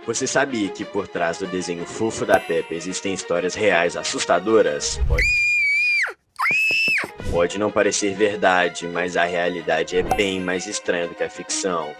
Você sabia que por trás do desenho fofo da Peppa existem histórias reais assustadoras? Pode não parecer verdade, mas a realidade é bem mais estranha do que a ficção.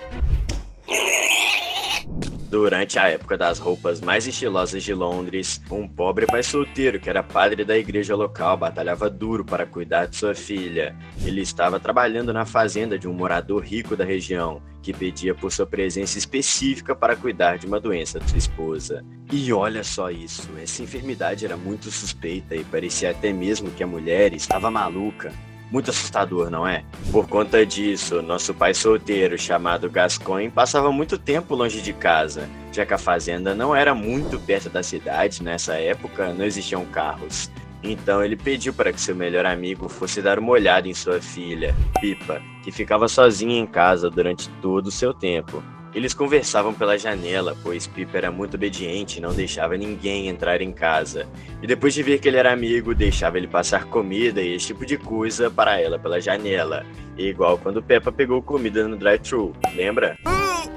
Durante a época das roupas mais estilosas de Londres, um pobre pai solteiro que era padre da igreja local batalhava duro para cuidar de sua filha. Ele estava trabalhando na fazenda de um morador rico da região, que pedia por sua presença específica para cuidar de uma doença de sua esposa. E olha só isso, essa enfermidade era muito suspeita e parecia até mesmo que a mulher estava maluca. Muito assustador, não é? Por conta disso, nosso pai solteiro, chamado Gascoigne, passava muito tempo longe de casa, já que a fazenda não era muito perto da cidade, nessa época não existiam carros. Então ele pediu para que seu melhor amigo fosse dar uma olhada em sua filha, Pippa, que ficava sozinha em casa durante todo o seu tempo. Eles conversavam pela janela, pois Pippa era muito obediente e não deixava ninguém entrar em casa. E depois de ver que ele era amigo, deixava ele passar comida e esse tipo de coisa para ela pela janela. Igual quando Peppa pegou comida no drive-thru, lembra?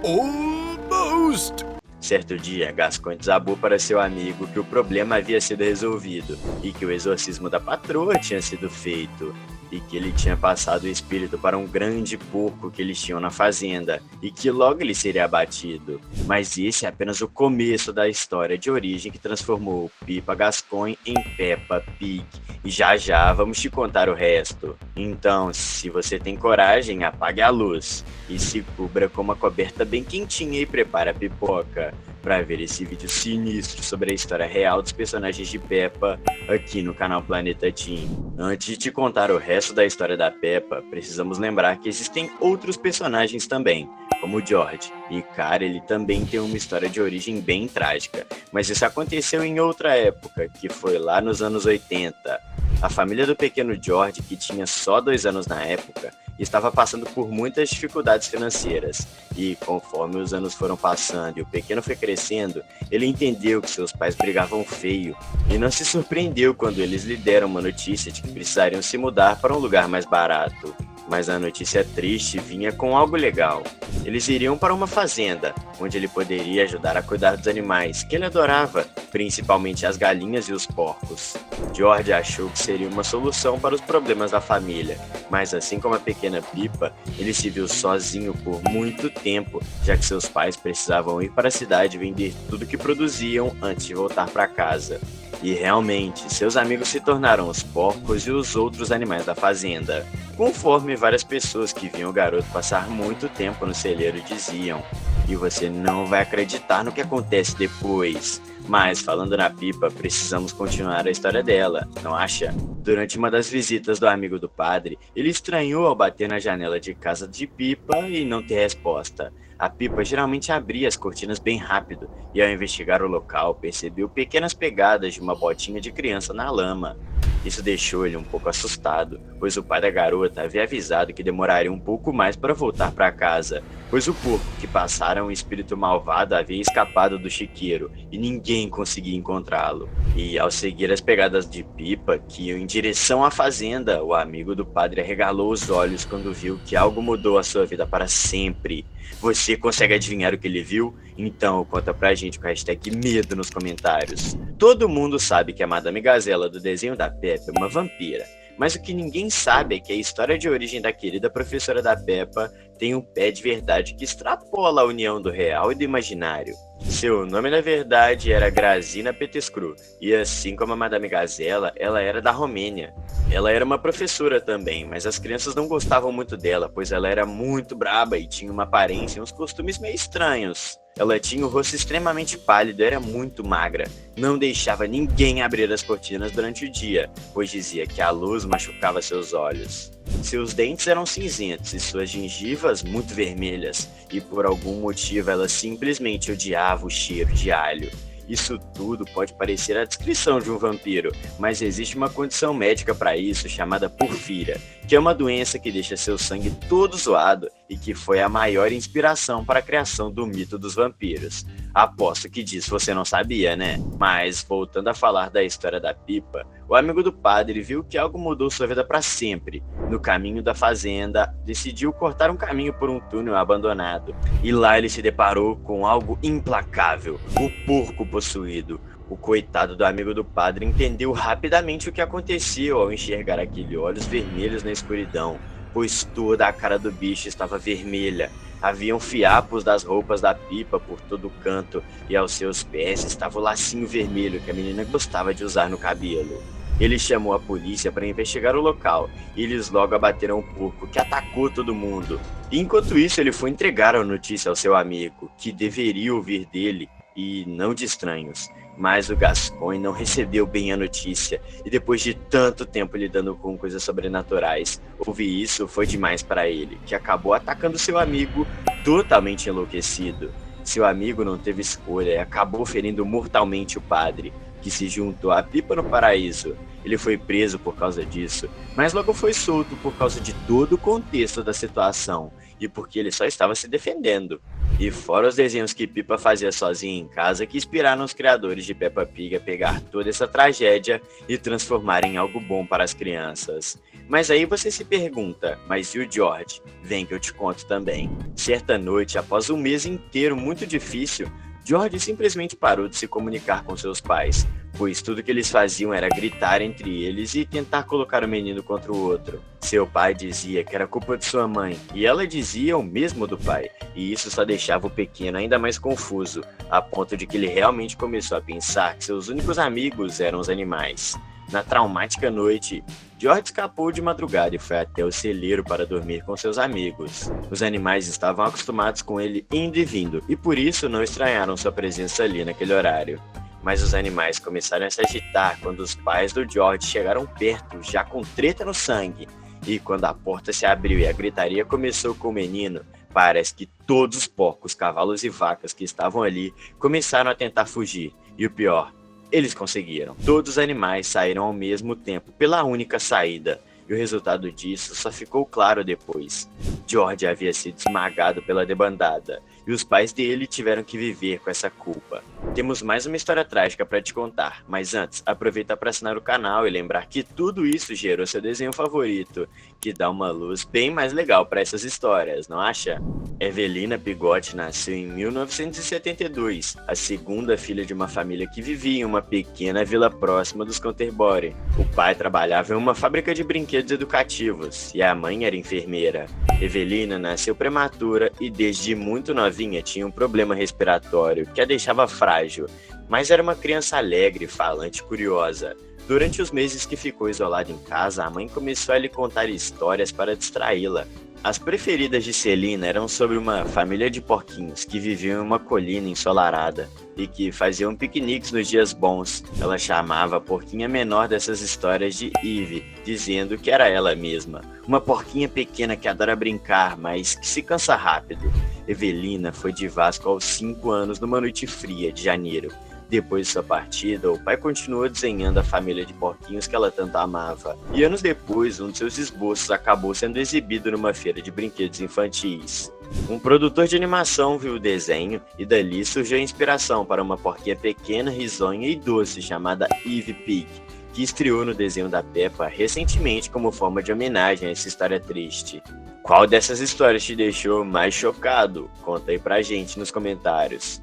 Almost! Certo dia, Gascoigne desabou para seu amigo que o problema havia sido resolvido e que o exorcismo da patroa tinha sido feito. E que ele tinha passado o espírito para um grande porco que eles tinham na fazenda, e que logo ele seria abatido. Mas esse é apenas o começo da história de origem que transformou Pippa Gascoigne em Peppa Pig. E já já vamos te contar o resto. Então, se você tem coragem, apague a luz e se cubra com uma coberta bem quentinha e prepare a pipoca para ver esse vídeo sinistro sobre a história real dos personagens de Peppa aqui no canal Planeta Teen. Antes de te contar o resto da história da Peppa, precisamos lembrar que existem outros personagens também, como o George. E cara, ele também tem uma história de origem bem trágica, mas isso aconteceu em outra época, que foi lá nos anos 80. A família do pequeno George, que tinha só 2 anos na época, estava passando por muitas dificuldades financeiras. E conforme os anos foram passando e o pequeno foi crescendo, ele entendeu que seus pais brigavam feio e não se surpreendeu quando eles lhe deram uma notícia de que precisariam se mudar para um lugar mais barato. Mas a notícia triste vinha com algo legal. Eles iriam para uma fazenda, onde ele poderia ajudar a cuidar dos animais, que ele adorava, principalmente as galinhas e os porcos. George achou que seria uma solução para os problemas da família, mas assim como a pequena Pippa, ele se viu sozinho por muito tempo, já que seus pais precisavam ir para a cidade vender tudo que produziam antes de voltar para casa. E realmente, seus amigos se tornaram os porcos e os outros animais da fazenda. Conforme várias pessoas que viam o garoto passar muito tempo no celeiro diziam. E você não vai acreditar no que acontece depois. Mas, falando na Pippa, precisamos continuar a história dela, não acha? Durante uma das visitas do amigo do padre, ele estranhou ao bater na janela de casa de Pippa e não ter resposta. A Pippa geralmente abria as cortinas bem rápido e, ao investigar o local, percebeu pequenas pegadas de uma botinha de criança na lama. Isso deixou ele um pouco assustado, pois o pai da garota havia avisado que demoraria um pouco mais para voltar para casa, pois o porco que passara um espírito malvado havia escapado do chiqueiro e ninguém conseguia encontrá-lo. E ao seguir as pegadas de Pippa, que iam em direção à fazenda, o amigo do padre arregalou os olhos quando viu que algo mudou a sua vida para sempre. Você consegue adivinhar o que ele viu? Então conta pra gente com a hashtag medo nos comentários. Todo mundo sabe que a Madame Gazela do desenho da Peppa é uma vampira, mas o que ninguém sabe é que a história de origem da querida professora da Peppa tem um pé de verdade que extrapola a união do real e do imaginário. Seu nome na verdade era Grazina Petescru, e assim como a Madame Gazela, ela era da Romênia. Ela era uma professora também, mas as crianças não gostavam muito dela, pois ela era muito braba e tinha uma aparência e uns costumes meio estranhos. Ela tinha o rosto extremamente pálido e era muito magra. Não deixava ninguém abrir as cortinas durante o dia, pois dizia que a luz machucava seus olhos. Seus dentes eram cinzentos e suas gengivas muito vermelhas, e por algum motivo ela simplesmente odiava o cheiro de alho. Isso tudo pode parecer a descrição de um vampiro, mas existe uma condição médica para isso chamada porfíria, que é uma doença que deixa seu sangue todo zoado e que foi a maior inspiração para a criação do mito dos vampiros. Aposto que disso você não sabia, né? Mas, voltando a falar da história da pipa, o amigo do padre viu que algo mudou sua vida para sempre. No caminho da fazenda, decidiu cortar um caminho por um túnel abandonado. E lá ele se deparou com algo implacável: o porco possuído. O coitado do amigo do padre entendeu rapidamente o que aconteceu ao enxergar aqueles olhos vermelhos na escuridão, pois toda a cara do bicho estava vermelha. Haviam fiapos das roupas da pipa por todo canto e aos seus pés estava o lacinho vermelho que a menina gostava de usar no cabelo. Ele chamou a polícia para investigar o local e eles logo abateram o porco que atacou todo mundo. E enquanto isso ele foi entregar a notícia ao seu amigo, que deveria ouvir dele e não de estranhos. Mas o Gascoigne não recebeu bem a notícia, e depois de tanto tempo lidando com coisas sobrenaturais, ouvir isso foi demais para ele, que acabou atacando seu amigo totalmente enlouquecido. Seu amigo não teve escolha e acabou ferindo mortalmente o padre, que se juntou à pipa no paraíso. Ele foi preso por causa disso, mas logo foi solto por causa de todo o contexto da situação, e porque ele só estava se defendendo. E fora os desenhos que Pipa fazia sozinha em casa, que inspiraram os criadores de Peppa Pig a pegar toda essa tragédia e transformar em algo bom para as crianças. Mas aí você se pergunta, mas e o George? Vem que eu te conto também. Certa noite, após um mês inteiro muito difícil, George simplesmente parou de se comunicar com seus pais, pois tudo que eles faziam era gritar entre eles e tentar colocar o menino contra o outro. Seu pai dizia que era culpa de sua mãe, e ela dizia o mesmo do pai, e isso só deixava o pequeno ainda mais confuso, a ponto de que ele realmente começou a pensar que seus únicos amigos eram os animais. Na traumática noite, George escapou de madrugada e foi até o celeiro para dormir com seus amigos. Os animais estavam acostumados com ele indo e vindo, e por isso não estranharam sua presença ali naquele horário. Mas os animais começaram a se agitar quando os pais do George chegaram perto, já com treta no sangue. E quando a porta se abriu e a gritaria começou com o menino, parece que todos os porcos, cavalos e vacas que estavam ali começaram a tentar fugir. E o pior, eles conseguiram. Todos os animais saíram ao mesmo tempo pela única saída. E o resultado disso só ficou claro depois. George havia sido esmagado pela debandada, e os pais dele tiveram que viver com essa culpa. Temos mais uma história trágica para te contar, mas antes, aproveita para assinar o canal e lembrar que tudo isso gerou seu desenho favorito, que dá uma luz bem mais legal para essas histórias, não acha? Evelina Pigotti nasceu em 1972, a segunda filha de uma família que vivia em uma pequena vila próxima dos Canterbury. O pai trabalhava em uma fábrica de brinquedos educativos e a mãe era enfermeira. Evelina nasceu prematura e desde muito novinha tinha um problema respiratório que a deixava frágil, mas era uma criança alegre, falante e curiosa. Durante os meses que ficou isolada em casa, a mãe começou a lhe contar histórias para distraí-la. As preferidas de Celina eram sobre uma família de porquinhos que viviam em uma colina ensolarada e que faziam piqueniques nos dias bons. Ela chamava a porquinha menor dessas histórias de Eve, dizendo que era ela mesma. Uma porquinha pequena que adora brincar, mas que se cansa rápido. Evelina foi de Vasco aos 5 anos numa noite fria de janeiro. Depois de sua partida, o pai continuou desenhando a família de porquinhos que ela tanto amava. E anos depois, um de seus esboços acabou sendo exibido numa feira de brinquedos infantis. Um produtor de animação viu o desenho e dali surgiu a inspiração para uma porquinha pequena, risonha e doce chamada Eve Pig, que estreou no desenho da Peppa recentemente como forma de homenagem a essa história triste. Qual dessas histórias te deixou mais chocado? Conta aí pra gente nos comentários.